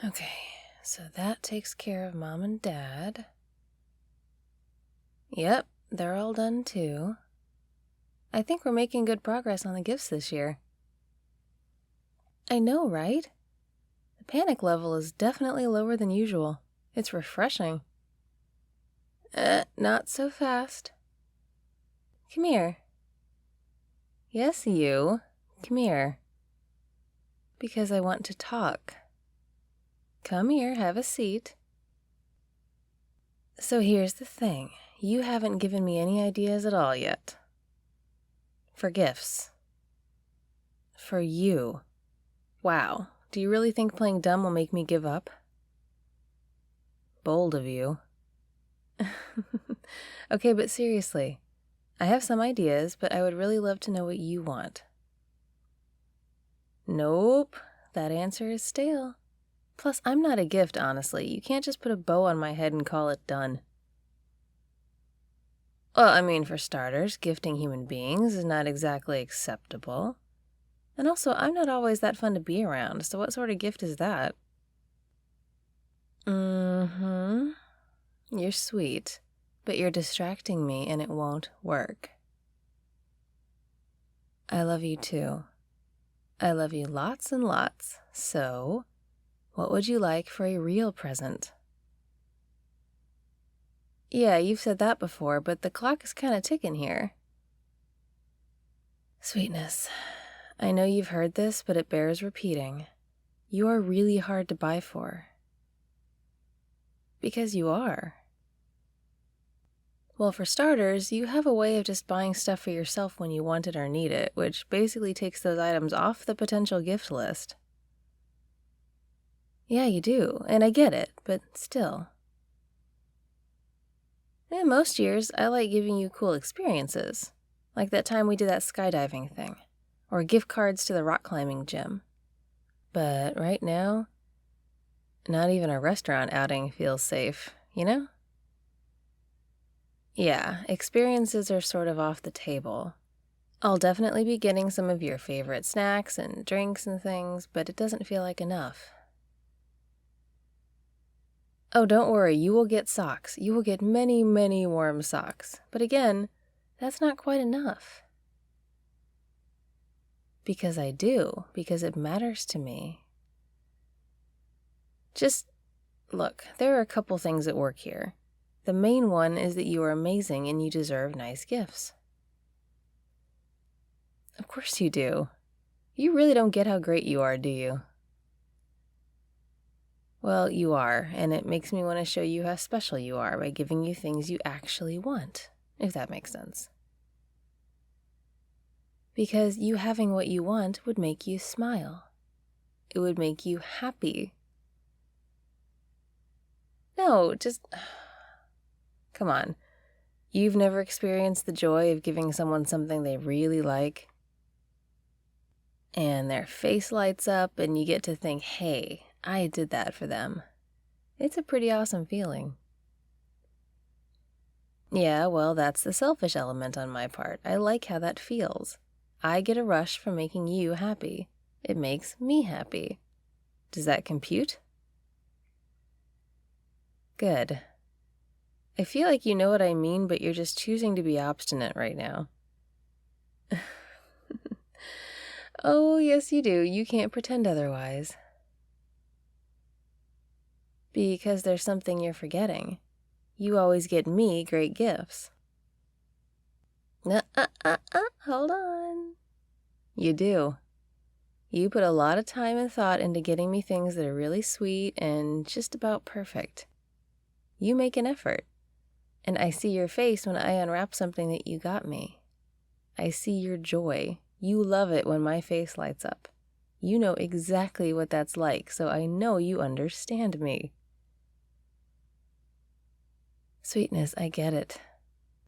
Okay, so that takes care of Mom and Dad. Yep, they're all done too. I think we're making good progress on the gifts this year. I know, right? The panic level is definitely lower than usual. It's refreshing. Not so fast. Come here. Yes, you. Come here. Because I want to talk. Come here, have a seat. So here's the thing. You haven't given me any ideas at all yet. For gifts. For you. Wow. Do you really think playing dumb will make me give up? Bold of you. Okay, but seriously. I have some ideas, but I would really love to know what you want. Nope. That answer is stale. Plus, I'm not a gift, honestly. You can't just put a bow on my head and call it done. Well, I mean, for starters, gifting human beings is not exactly acceptable. And also, I'm not always that fun to be around, so what sort of gift is that? Mm-hmm. You're sweet, but you're distracting me and it won't work. I love you too. I love you lots and lots, so what would you like for a real present? Yeah, you've said that before, but the clock is kind of ticking here. Sweetness, I know you've heard this, but it bears repeating. You are really hard to buy for. Because you are. Well, for starters, you have a way of just buying stuff for yourself when you want it or need it, which basically takes those items off the potential gift list. Yeah, you do, and I get it, but still. And most years, I like giving you cool experiences, like that time we did that skydiving thing, or gift cards to the rock climbing gym. But right now, not even a restaurant outing feels safe, you know? Yeah, experiences are sort of off the table. I'll definitely be getting some of your favorite snacks and drinks and things, but it doesn't feel like enough. Oh, don't worry, you will get socks. You will get many, many warm socks. But again, that's not quite enough. Because I do, because it matters to me. Just, look, there are a couple things at work here. The main one is that you are amazing and you deserve nice gifts. Of course you do. You really don't get how great you are, do you? Well, you are, and it makes me want to show you how special you are by giving you things you actually want, if that makes sense. Because you having what you want would make you smile. It would make you happy. No, just... Come on. You've never experienced the joy of giving someone something they really like? And their face lights up and you get to think, hey, I did that for them. It's a pretty awesome feeling. Yeah, well, that's the selfish element on my part. I like how that feels. I get a rush from making you happy. It makes me happy. Does that compute? Good. I feel like you know what I mean, but you're just choosing to be obstinate right now. Oh, yes you do. You can't pretend otherwise. Because there's something you're forgetting. You always get me great gifts. Hold on. You do. You put a lot of time and thought into getting me things that are really sweet and just about perfect. You make an effort. And I see your face when I unwrap something that you got me. I see your joy. You love it when my face lights up. You know exactly what that's like, so I know you understand me. Sweetness, I get it.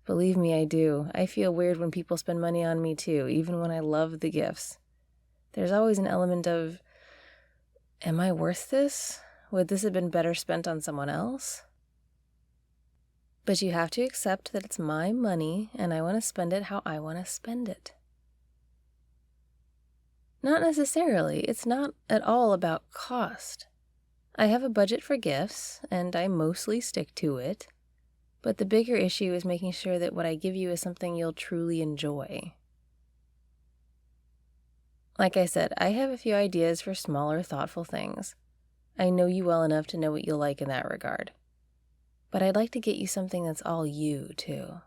Believe me, I do. I feel weird when people spend money on me too, even when I love the gifts. There's always an element of, am I worth this? Would this have been better spent on someone else? But you have to accept that it's my money and I want to spend it how I want to spend it. Not necessarily. It's not at all about cost. I have a budget for gifts, and I mostly stick to it. But the bigger issue is making sure that what I give you is something you'll truly enjoy. Like I said, I have a few ideas for smaller, thoughtful things. I know you well enough to know what you'll like in that regard. But I'd like to get you something that's all you, too.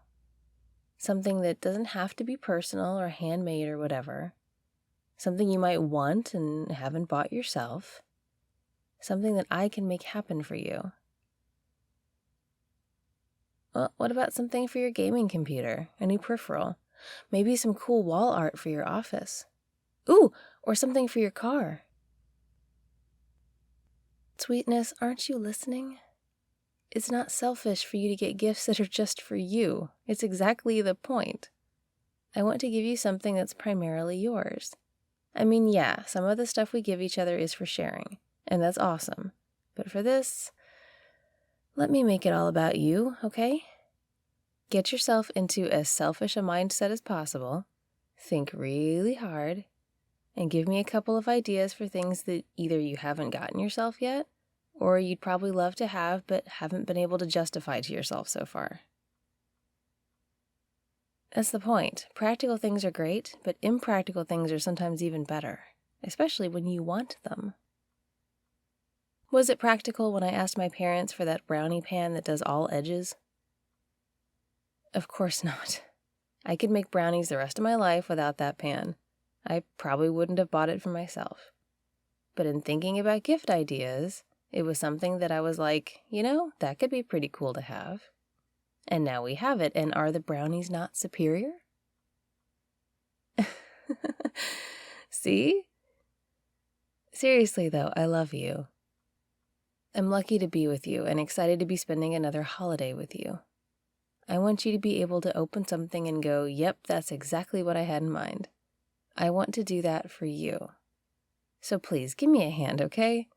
Something that doesn't have to be personal or handmade or whatever. Something you might want and haven't bought yourself. Something that I can make happen for you. Well, what about something for your gaming computer, a new peripheral? Maybe some cool wall art for your office. Ooh, or something for your car. Sweetness, aren't you listening? It's not selfish for you to get gifts that are just for you. It's exactly the point. I want to give you something that's primarily yours. I mean, yeah, some of the stuff we give each other is for sharing, and that's awesome. But for this, let me make it all about you, okay? Get yourself into as selfish a mindset as possible, think really hard, and give me a couple of ideas for things that either you haven't gotten yourself yet, or you'd probably love to have but haven't been able to justify to yourself so far. That's the point. Practical things are great, but impractical things are sometimes even better, especially when you want them. Was it practical when I asked my parents for that brownie pan that does all edges? Of course not. I could make brownies the rest of my life without that pan. I probably wouldn't have bought it for myself. But in thinking about gift ideas, it was something that I was like, that could be pretty cool to have. And now we have it, and are the brownies not superior? See? Seriously, though, I love you. I'm lucky to be with you and excited to be spending another holiday with you. I want you to be able to open something and go, yep, that's exactly what I had in mind. I want to do that for you. So please, give me a hand, okay?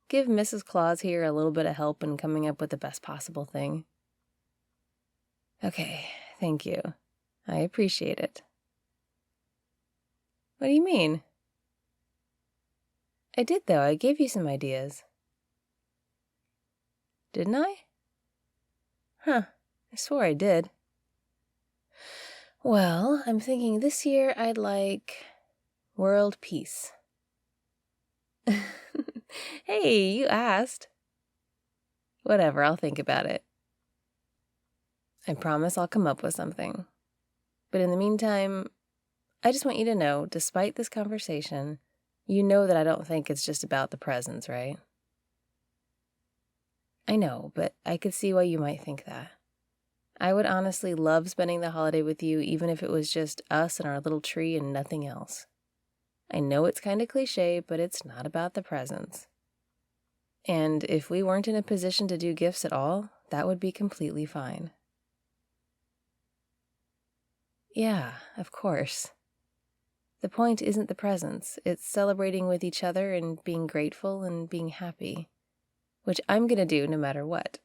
Give Mrs. Claus here a little bit of help in coming up with the best possible thing. Okay, thank you. I appreciate it. What do you mean? I did, though. I gave you some ideas. Didn't I? Huh, I swore I did. Well, I'm thinking this year I'd like world peace. Hey, you asked. Whatever, I'll think about it. I promise I'll come up with something. But in the meantime, I just want you to know, despite this conversation, you know that I don't think it's just about the presents, right? I know, but I could see why you might think that. I would honestly love spending the holiday with you, even if it was just us and our little tree and nothing else. I know it's kind of cliche, but it's not about the presents. And if we weren't in a position to do gifts at all, that would be completely fine. Yeah, of course. The point isn't the presents, it's celebrating with each other and being grateful and being happy, which I'm gonna do no matter what.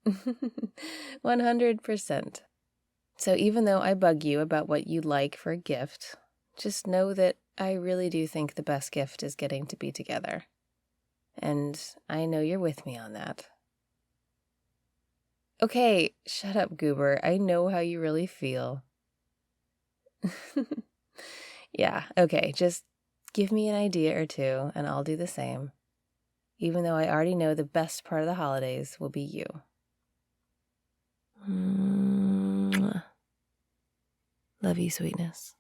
100%. So even though I bug you about what you'd like for a gift, just know that I really do think the best gift is getting to be together. And I know you're with me on that. Okay, shut up, Goober. I know how you really feel. Yeah, okay, just give me an idea or two, and I'll do the same. Even though I already know the best part of the holidays will be you. Love you, sweetness.